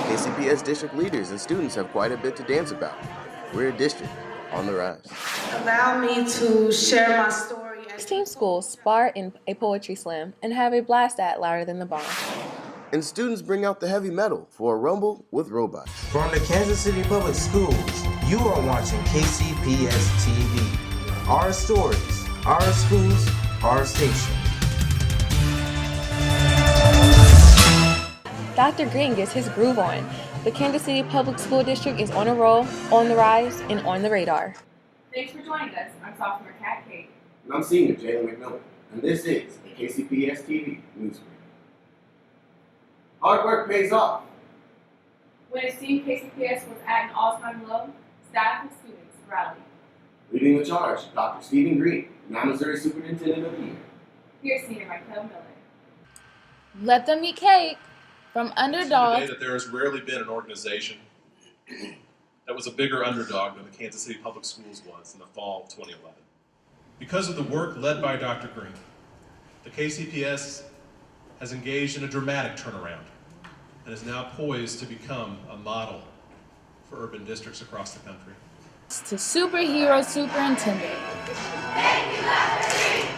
KCPS district leaders and students have quite a bit to dance about. We're a district on the rise. Allow me to share my story. 16 schools spar in a poetry slam and have a blast at Louder Than the Bomb. And students bring out the heavy metal for a rumble with robots. From the Kansas City Public Schools, you are watching KCPS-TV. Our stories, our schools, our station. Dr. Greene gets his groove on. The Kansas City Public School District is on a roll, on the rise, and on the radar. Thanks for joining us. I'm sophomore Kat Kate. And I'm senior Jalen McMillan. And this is the KCPS-TV Newsbrief. Hard work pays off. When it seemed KCPS was at an all-time low, staff and students rallied. Leading the charge, Dr. Stephen Greene, now Missouri Superintendent of the Year. Here's senior Michael Miller. Let them eat cake. From underdog. Today that there has rarely been an organization that was a bigger underdog than the Kansas City Public Schools was in the fall of 2011. Because of the work led by Dr. Greene, the KCPS has engaged in a dramatic turnaround and is now poised to become a model for urban districts across the country. To superhero superintendent. Thank you, Dr. Greene.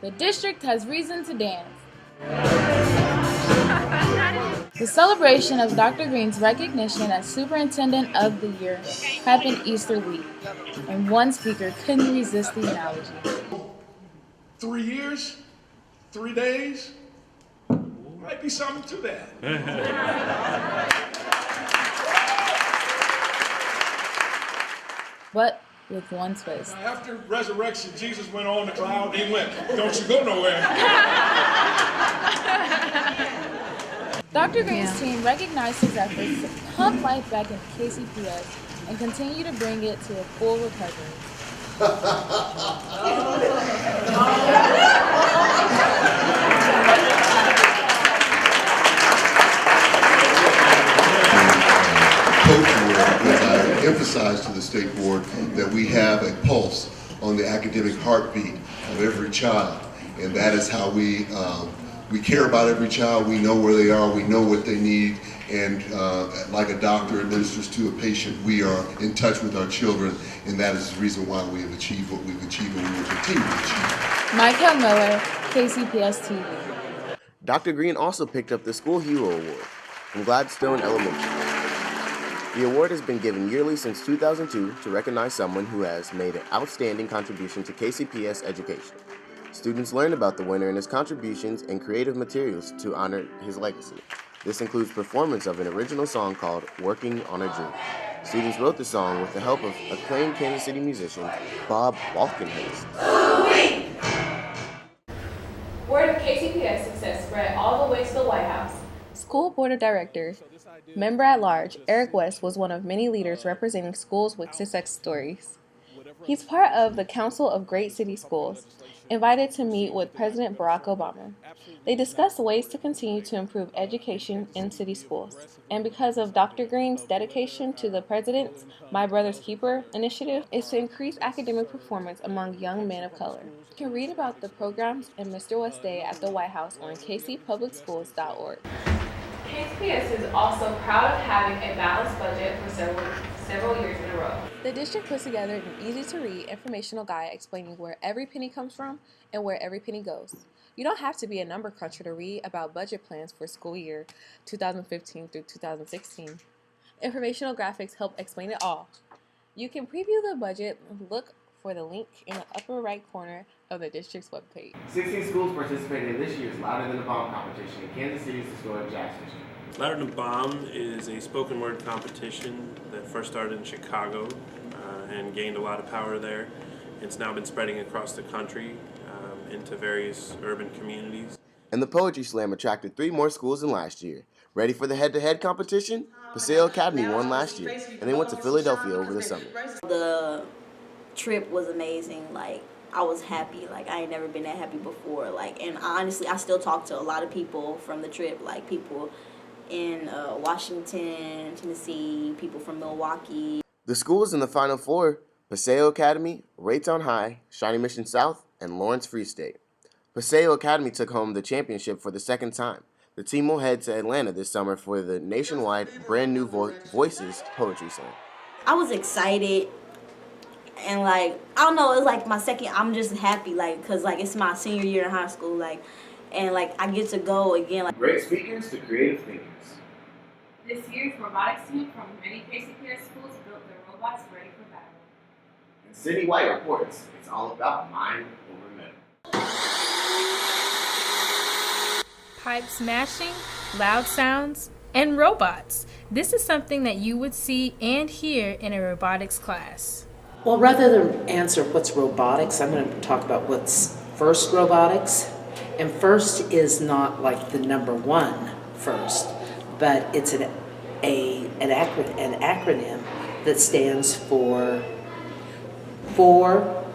The district has reason to dance. The celebration of Dr. Greene's recognition as Superintendent of the Year happened Easter week, and one speaker couldn't resist the analogy. 3 years, 3 days, might be something to that. But with one twist. Now, after resurrection, Jesus went on the cloud and he went, don't you go nowhere. Dr. Greene's team recognized his efforts to pump life back into KCPS and continue to bring it to a full recovery. Emphasize to the state board that we have a pulse on the academic heartbeat of every child, and that is how we care about every child. We know where they are, we know what they need, and like a doctor administers to a patient, we are in touch with our children, and that is the reason why we have achieved what we've achieved and we will continue to achieve. Michael Miller, KCPS-TV. Dr. Greene also picked up the School Hero Award from Gladstone Elementary. The award has been given yearly since 2002 to recognize someone who has made an outstanding contribution to KCPS education. Students learn about the winner and his contributions and creative materials to honor his legacy. This includes performance of an original song called Working on a Dream. Students wrote the song with the help of acclaimed Kansas City musician Bob Walkenhurst. Word of KCPS success spread all the way to the White House. School Board of Directors. Member at Large, Eric West was one of many leaders representing schools with success stories. He's part of the Council of Great City Schools, invited to meet with President Barack Obama. They discussed ways to continue to improve education in city schools. And because of Dr. Greene's dedication to the President's My Brother's Keeper initiative, is to increase academic performance among young men of color. You can read about the programs and Mr. West's Day at the White House on kcpublicschools.org. KCPS is also proud of having a balanced budget for several years in a row. The district puts together an easy-to-read informational guide explaining where every penny comes from and where every penny goes. You don't have to be a number cruncher to read about budget plans for school year 2015 through 2016. Informational graphics help explain it all. You can preview the budget. Look for the link in the upper right corner of the district's webpage. 16 schools participated in this year's Louder Than the Bomb competition in Kansas City's historic Jazz District. Louder Than the Bomb is a spoken word competition that first started in Chicago and gained a lot of power there. It's now been spreading across the country into various urban communities. And the Poetry Slam attracted 3 more schools than last year. Ready for the head-to-head competition? Paseo Academy won last year, and they went to Philadelphia over the summer. The trip was amazing. Like, I was happy. Like, I ain't never been that happy before. Like, and honestly, I still talk to a lot of people from the trip, like people in Washington, Tennessee, people from Milwaukee. The schools in the Final Four: Paseo Academy, Raytown High, Shawnee Mission South, and Lawrence Free State. Paseo Academy took home the championship for the second time. The team will head to Atlanta this summer for the nationwide Brand New Voices Poetry Slam. I was excited, and like, I don't know, it's like my second, I'm just happy, like, because like it's my senior year in high school, like, and like I get to go again. Like, great speakers to creative thinkers. This year's robotics team from many KCPS schools built their robots ready for battle. And Cindy White reports it's all about mind over matter. Pipe smashing, loud sounds, and robots. This is something that you would see and hear in a robotics class. Well, rather than answer what's robotics, I'm going to talk about what's FIRST robotics. And FIRST is not like the number one first, but it's an acronym that stands for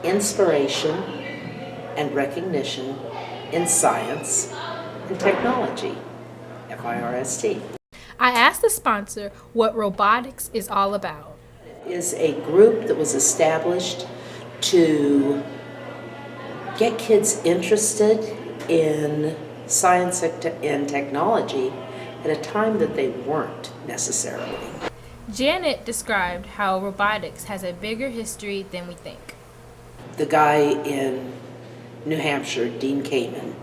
inspiration and recognition in science and technology, FIRST. I asked the sponsor what robotics is all about. It is a group that was established to get kids interested in science and technology at a time that they weren't necessarily. Janet described how robotics has a bigger history than we think. The guy in New Hampshire, Dean Kamen,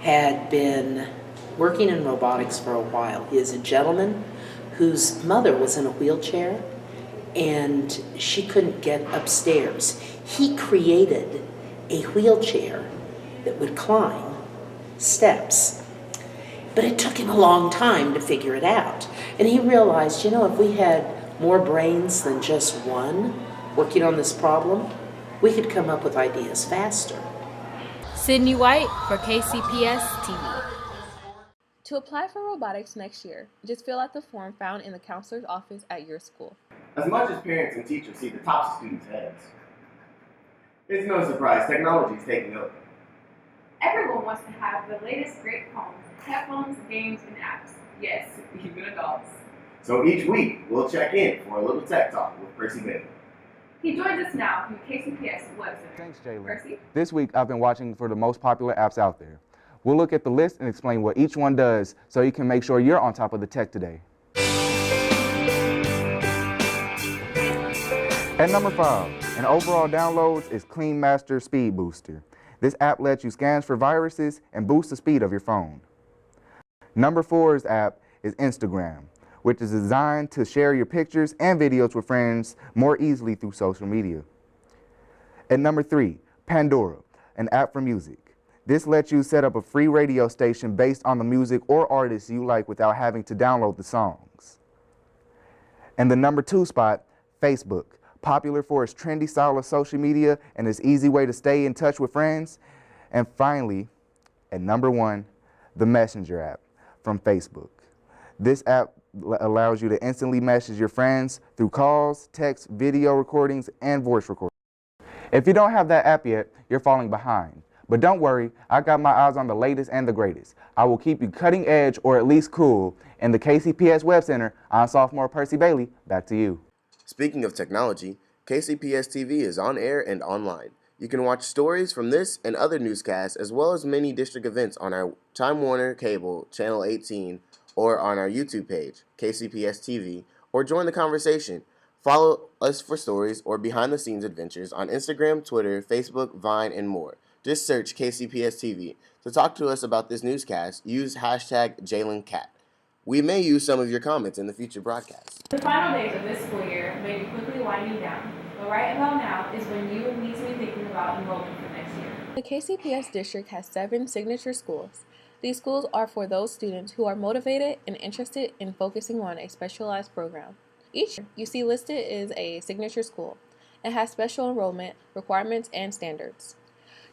had been working in robotics for a while. He is a gentleman whose mother was in a wheelchair and she couldn't get upstairs. He created a wheelchair that would climb steps. But it took him a long time to figure it out. And he realized, if we had more brains than just one working on this problem, we could come up with ideas faster. Sydney White for KCPS-TV. To apply for robotics next year, just fill out the form found in the counselor's office at your school. As much as parents and teachers see the tops of students' heads, it's no surprise technology is taking over. Everyone wants to have the latest great phones, headphones, games, and apps. Yes, even adults. So each week, we'll check in for a little tech talk with Percy Bailey. He joins us now from the KCPS web center. Thanks, Jalen. Percy? This week, I've been watching for the most popular apps out there. We'll look at the list and explain what each one does so you can make sure you're on top of the tech today. At number 5, in overall downloads is Clean Master Speed Booster. This app lets you scan for viruses and boost the speed of your phone. Number 4's app is Instagram, which is designed to share your pictures and videos with friends more easily through social media. At number 3, Pandora, an app for music. This lets you set up a free radio station based on the music or artists you like without having to download the songs. And the number 2 spot, Facebook, popular for its trendy style of social media and its easy way to stay in touch with friends. And finally, at number 1, the Messenger app from Facebook. This app allows you to instantly message your friends through calls, text, video recordings, and voice recordings. If you don't have that app yet, you're falling behind. But don't worry, I got my eyes on the latest and the greatest. I will keep you cutting edge or at least cool. In the KCPS Web Center, I'm sophomore Percy Bailey. Back to you. Speaking of technology, KCPS-TV is on air and online. You can watch stories from this and other newscasts as well as many district events on our Time Warner Cable, Channel 18, or on our YouTube page, KCPS-TV, or join the conversation. Follow us for stories or behind-the-scenes adventures on Instagram, Twitter, Facebook, Vine, and more. Just search KCPS-TV. To talk to us about this newscast, use hashtag JalenCat. We may use some of your comments in the future broadcasts. The final days of this school year may be quickly winding down, but right about now is when you need to be thinking about enrollment for next year. The KCPS district has 7 signature schools. These schools are for those students who are motivated and interested in focusing on a specialized program. Each you see listed is a signature school. It has special enrollment requirements and standards.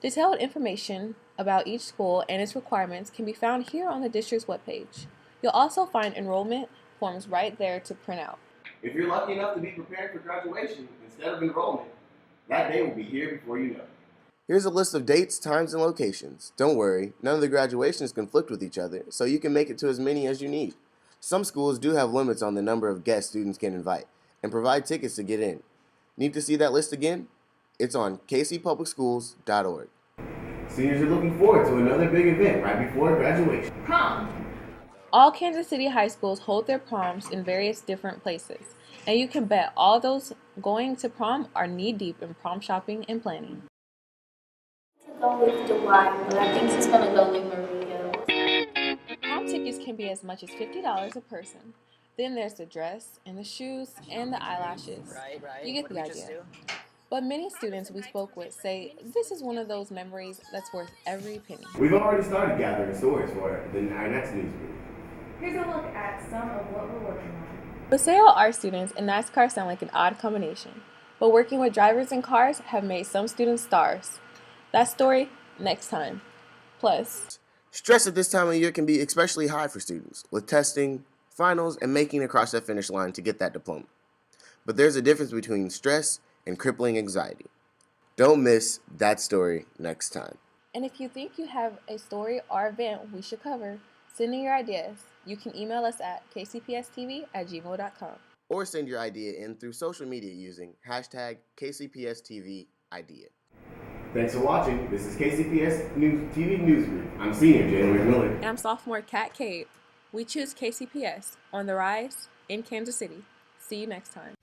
Detailed information about each school and its requirements can be found here on the district's webpage. You'll also find enrollment forms right there to print out. If you're lucky enough to be prepared for graduation instead of enrollment, that day will be here before you know it. Here's a list of dates, times, and locations. Don't worry, none of the graduations conflict with each other, so you can make it to as many as you need. Some schools do have limits on the number of guests students can invite and provide tickets to get in. Need to see that list again? It's on kcpublicschools.org. Seniors are looking forward to another big event right before graduation. Prom. All Kansas City high schools hold their proms in various different places, and you can bet all those going to prom are knee-deep in prom shopping and planning. Go with Dwight, but I think he's gonna go with Maria. Prom tickets can be as much as $50 a person. Then there's the dress and the shoes and the eyelashes. You get the idea. But many students we spoke with say this is one of those memories that's worth every penny. We've already started gathering stories for our next newsbrief. Here's a look at some of what we're working on. Paseo art students and NASCAR sound like an odd combination, but working with drivers and cars have made some students stars. That story, next time. Plus, stress at this time of year can be especially high for students, with testing, finals, and making it across that finish line to get that diploma. But there's a difference between stress and crippling anxiety. Don't miss that story next time. and if you think you have a story or event we should cover, send in your ideas. You can email us at kcps-tv@gmail.com. Or send your idea in through social media using hashtag KCPS-TV idea. Thanks for watching. This is KCPS TV Newsbrief. I'm senior Jalen McMillan. And I'm sophomore Kat Cade. We choose KCPS on the rise in Kansas City. See you next time.